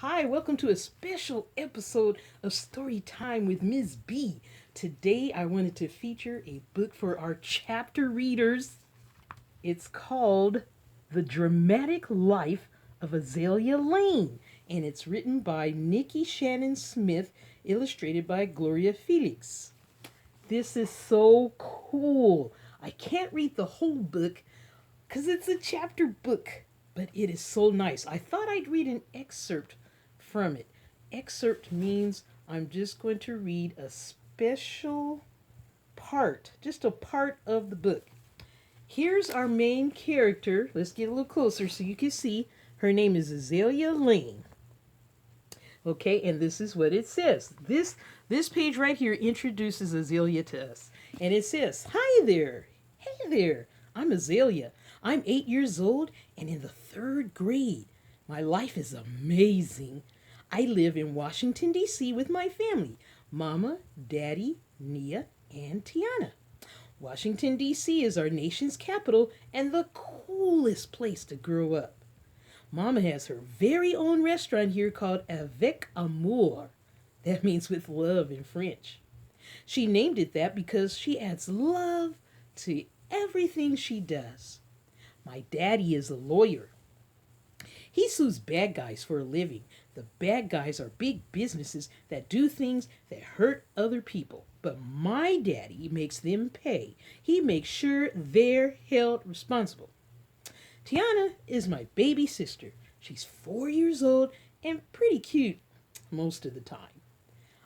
Hi, welcome to a special episode of Story Time with Ms. B. Today I wanted to feature a book for our chapter readers. It's called The Dramatic Life of Azalea Lane, and it's written by Nikki Shannon Smith, illustrated by Gloria Félix. This is so cool. I can't read the whole book because it's a chapter book, but it is so nice. I thought I'd read an excerpt from it. Excerpt means I'm just going to read a special part, just a part of the book. Here's our main character. Let's get a little closer so you can see. Her name is Azalea Lane. Okay, and this is what it says. This page right here introduces Azalea to us. And it says, "Hi there. Hey there. I'm Azalea. I'm 8 years old and in the third grade. My life is amazing. I live in Washington, D.C. with my family, Mama, Daddy, Nia, and Tiana. Washington, D.C. is our nation's capital and the coolest place to grow up. Mama has her very own restaurant here called Avec Amour. That means with love in French. She named it that because she adds love to everything she does. My daddy is a lawyer. He sues bad guys for a living. The bad guys are big businesses that do things that hurt other people. But my daddy makes them pay. He makes sure they're held responsible. Tiana is my baby sister. She's 4 years old and pretty cute most of the time.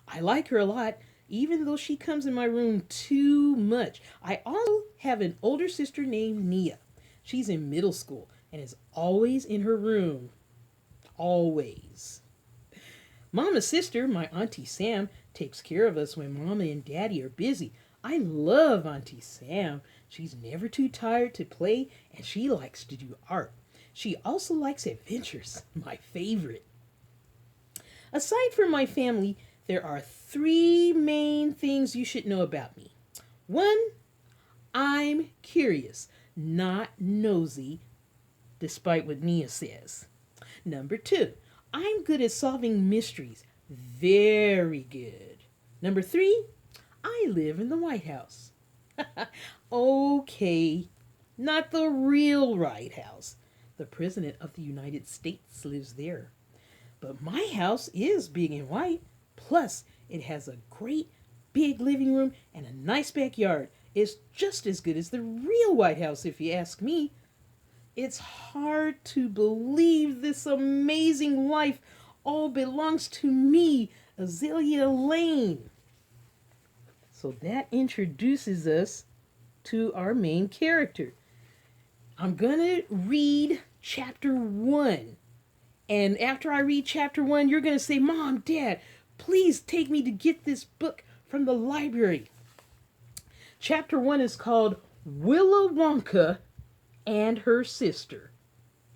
I like her a lot, even though she comes in my room too much. I also have an older sister named Nia. She's in middle school and is always in her room. Always. Mama's sister, my Auntie Sam, takes care of us when Mama and Daddy are busy. I love Auntie Sam. She's never too tired to play and she likes to do art. She also likes adventures, my favorite. Aside from my family, there are three main things you should know about me. One, I'm curious, not nosy, despite what Nia says. Number two, I'm good at solving mysteries. Very good. Number three, I live in the White House. Okay, not the real White House. The President of the United States lives there. But my house is big and white. Plus, it has a great big living room and a nice backyard. It's just as good as the real White House, if you ask me. It's hard to believe this amazing life all belongs to me, Azalea Lane. So that introduces us to our main character. I'm going to read chapter 1. And after I read chapter 1, you're going to say, "Mom, Dad, please take me to get this book from the library." Chapter 1 is called Willow Wonka and Her Sister.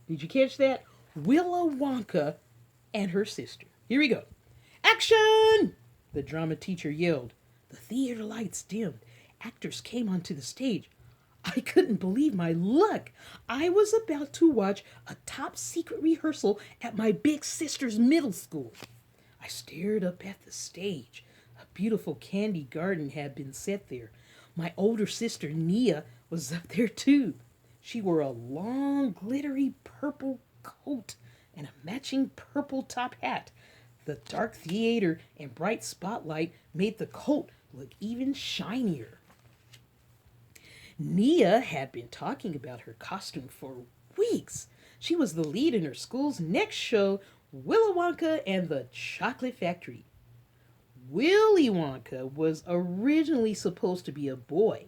Did you catch that? Willow Wonka and Her Sister. Here we go. "Action!" the drama teacher yelled. The theater lights dimmed. Actors came onto the stage. I couldn't believe my luck. I was about to watch a top secret rehearsal at my big sister's middle school. I stared up at the stage. A beautiful candy garden had been set there. My older sister, Nia, was up there too. She wore a long, glittery purple coat and a matching purple top hat. The dark theater and bright spotlight made the coat look even shinier. Nia had been talking about her costume for weeks. She was the lead in her school's next show, Willy Wonka and the Chocolate Factory. Willy Wonka was originally supposed to be a boy,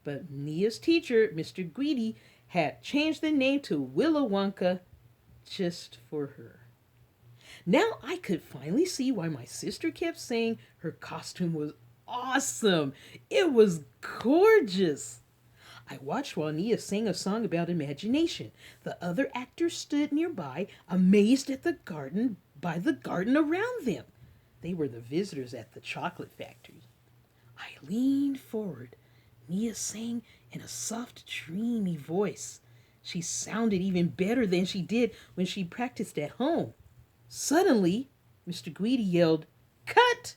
but Nia's teacher, Mr. Greedy, had changed the name to Willy Wonka just for her. Now I could finally see why my sister kept saying her costume was awesome. It was gorgeous. I watched while Nia sang a song about imagination. The other actors stood nearby, amazed at the garden around them. They were the visitors at the chocolate factory. I leaned forward. Nia sang in a soft, dreamy voice. She sounded even better than she did when she practiced at home. Suddenly, Mr. Greedy yelled, "Cut!"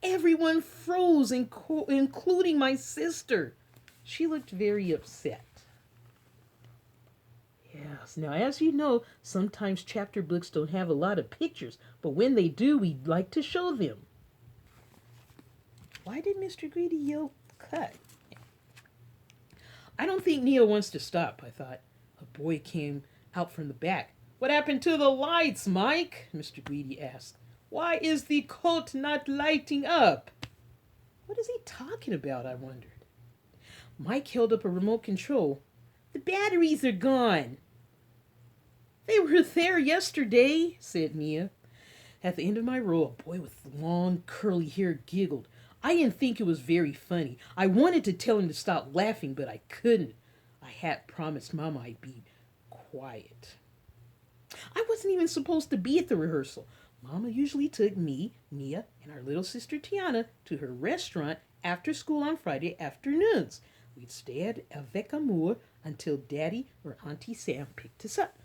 Everyone froze, including my sister. She looked very upset. Yes, now as you know, sometimes chapter books don't have a lot of pictures, but when they do, we'd like to show them. Why did Mr. Greedy yell, "Cut"? I don't think Neil wants to stop, I thought. A boy came out from the back. "What happened to the lights, Mike?" Mr. Greedy asked. "Why is the cult not lighting up?" What is he talking about, I wondered. Mike held up a remote control. "The batteries are gone." "They were there yesterday," said Mia. At the end of my row, a boy with long curly hair giggled. I didn't think it was very funny. I wanted to tell him to stop laughing, but I couldn't. I had promised Mama I'd be quiet. I wasn't even supposed to be at the rehearsal. Mama usually took me, Mia, and our little sister Tiana to her restaurant after school on Friday afternoons. We'd stay at Avec Amour until Daddy or Auntie Sam picked us up.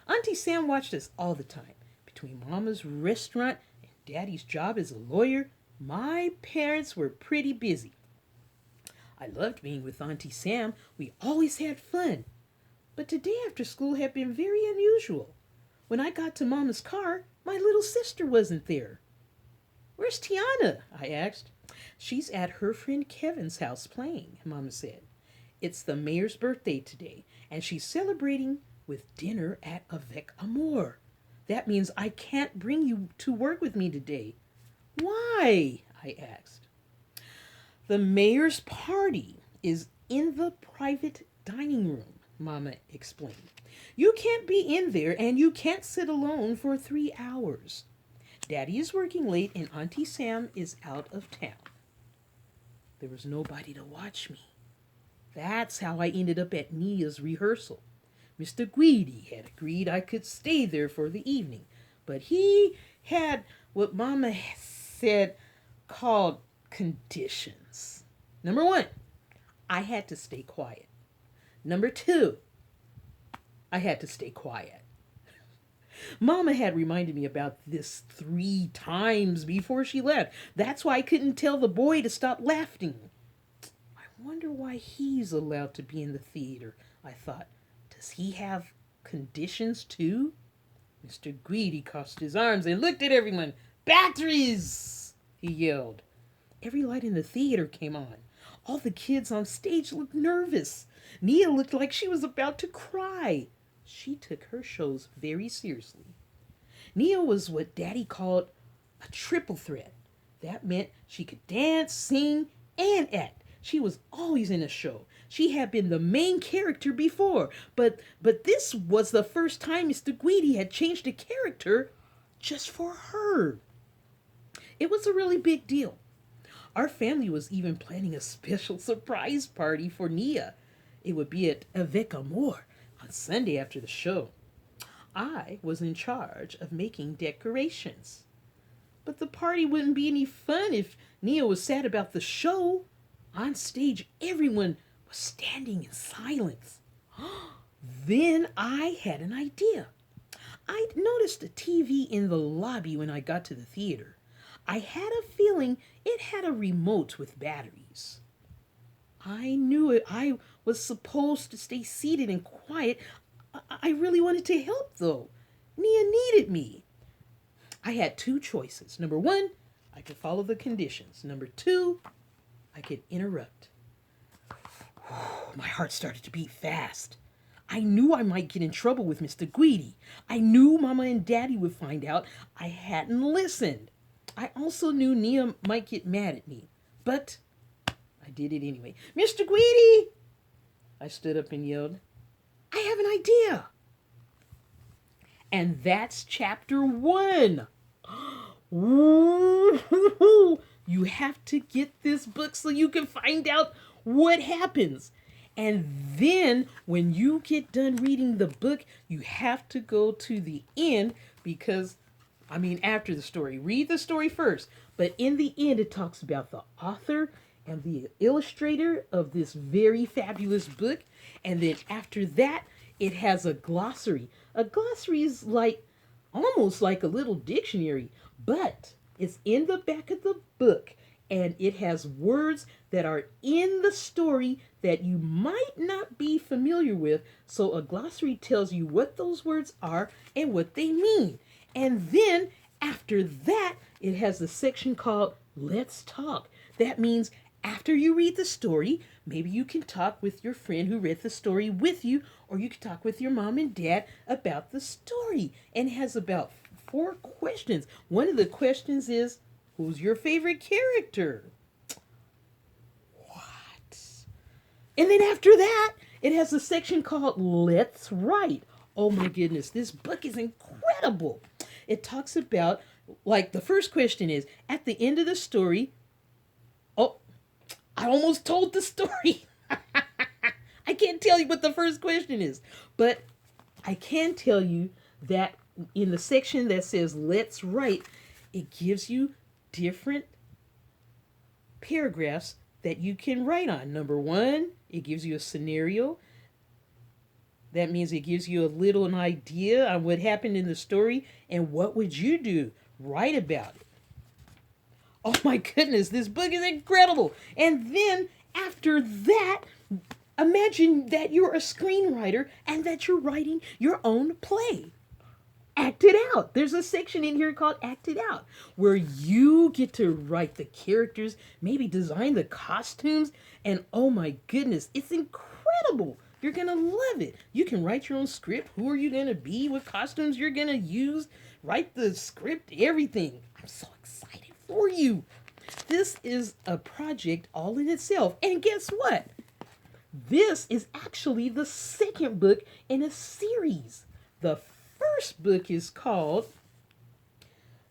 Auntie Sam watched us all the time. Between Mama's restaurant and Daddy's job as a lawyer, my parents were pretty busy. I loved being with Auntie Sam. We always had fun. But today after school had been very unusual. When I got to Mama's car, my little sister wasn't there. "Where's Tiana?" I asked. "She's at her friend Kevin's house playing," Mama said. "It's the mayor's birthday today, and she's celebrating with dinner at Avec Amour. That means I can't bring you to work with me today." "Why?" I asked. "The mayor's party is in the private dining room," Mama explained. "You can't be in there and you can't sit alone for 3 hours. Daddy is working late and Auntie Sam is out of town." There was nobody to watch me. That's how I ended up at Nia's rehearsal. Mr. Greedy had agreed I could stay there for the evening, but he had what Mama said called conditions. Number 1, I had to stay quiet. Number 2, I had to stay quiet. Mama had reminded me about this 3 times before she left. That's why I couldn't tell the boy to stop laughing. I wonder why he's allowed to be in the theater, I thought. Does he have conditions too? Mr. Greedy crossed his arms and looked at everyone. "Batteries!" he yelled. Every light in the theater came on. All the kids on stage looked nervous. Nia looked like she was about to cry. She took her shows very seriously. Nia was what Daddy called a triple threat. That meant she could dance, sing, and act. She was always in a show. She had been the main character before, but this was the first time Mr. Greedy had changed a character just for her. It was a really big deal. Our family was even planning a special surprise party for Nia. It would be at Avec Amour on Sunday after the show. I was in charge of making decorations. But the party wouldn't be any fun if Nia was sad about the show. On stage, everyone was standing in silence. Then I had an idea. I'd noticed a TV in the lobby when I got to the theater. I had a feeling it had a remote with batteries. I knew it. I was supposed to stay seated and quiet. I really wanted to help, though. Nia needed me. I had 2 choices. Number 1, I could follow the conditions. Number 2, I could interrupt. My heart started to beat fast. I knew I might get in trouble with Mr. Greedy. I knew Mama and Daddy would find out I hadn't listened. I also knew Nia might get mad at me. But I did it anyway. "Mr. Greedy!" I stood up and yelled, "I have an idea." And that's chapter 1. You have to get this book so you can find out what happens. And then when you get done reading the book, you have to go to the end because, after the story. Read the story first. But in the end, it talks about the author and the illustrator of this very fabulous book. And then after that, it has a glossary. A glossary is like almost like a little dictionary, but it's in the back of the book and it has words that are in the story that you might not be familiar with. So a glossary tells you what those words are and what they mean. And then after that, it has a section called Let's Talk. That means after you read the story, maybe you can talk with your friend who read the story with you, or you can talk with your mom and dad about the story. And it has about 4 questions. One of the questions is, who's your favorite character? What? And then after that, it has a section called Let's Write. Oh my goodness, this book is incredible. It talks about, like, the first question is, at the end of the story, oh, I almost told the story. I can't tell you what the first question is, but I can tell you that in the section that says Let's Write, it gives you different paragraphs that you can write on. Number 1, it gives you a scenario. That means it gives you a little an idea on what happened in the story and what would you do? Write about it. Oh my goodness, this book is incredible. And then after that, imagine that you're a screenwriter and that you're writing your own play. Act it out. There's a section in here called Act It Out, where you get to write the characters, maybe design the costumes, and oh my goodness, it's incredible. You're going to love it. You can write your own script. Who are you going to be? What costumes you're going to use? Write the script, everything. I'm so excited for you. This is a project all in itself. And guess what? This is actually the second book in a series. The first book is called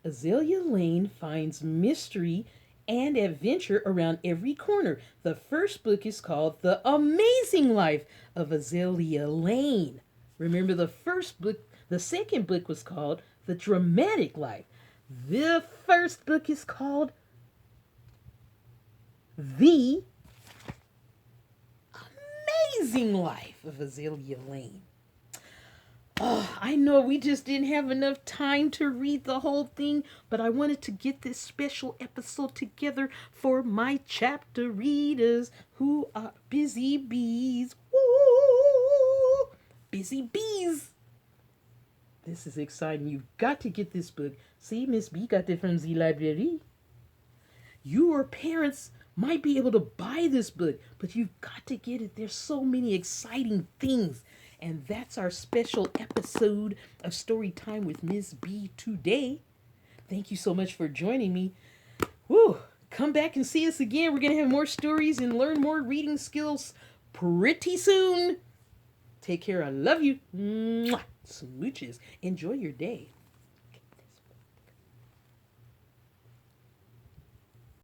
Azaleah Lane Finds Mystery and Adventure Around Every Corner. The first book is called The Amazing Life of Azaleah Lane. Remember, the first book, the second book was called The Dramatic Life. The first book is called The Amazing Life of Azaleah Lane. Oh, I know we just didn't have enough time to read the whole thing, but I wanted to get this special episode together for my chapter readers who are busy bees. Woo! Busy bees. This is exciting. You've got to get this book. See, Miss B got it from the library. Your parents might be able to buy this book, but you've got to get it. There's so many exciting things. And that's our special episode of Story Time with Ms. B today. Thank you so much for joining me. Woo! Come back and see us again. We're going to have more stories and learn more reading skills pretty soon. Take care. I love you. Mwah. Smooches. Enjoy your day.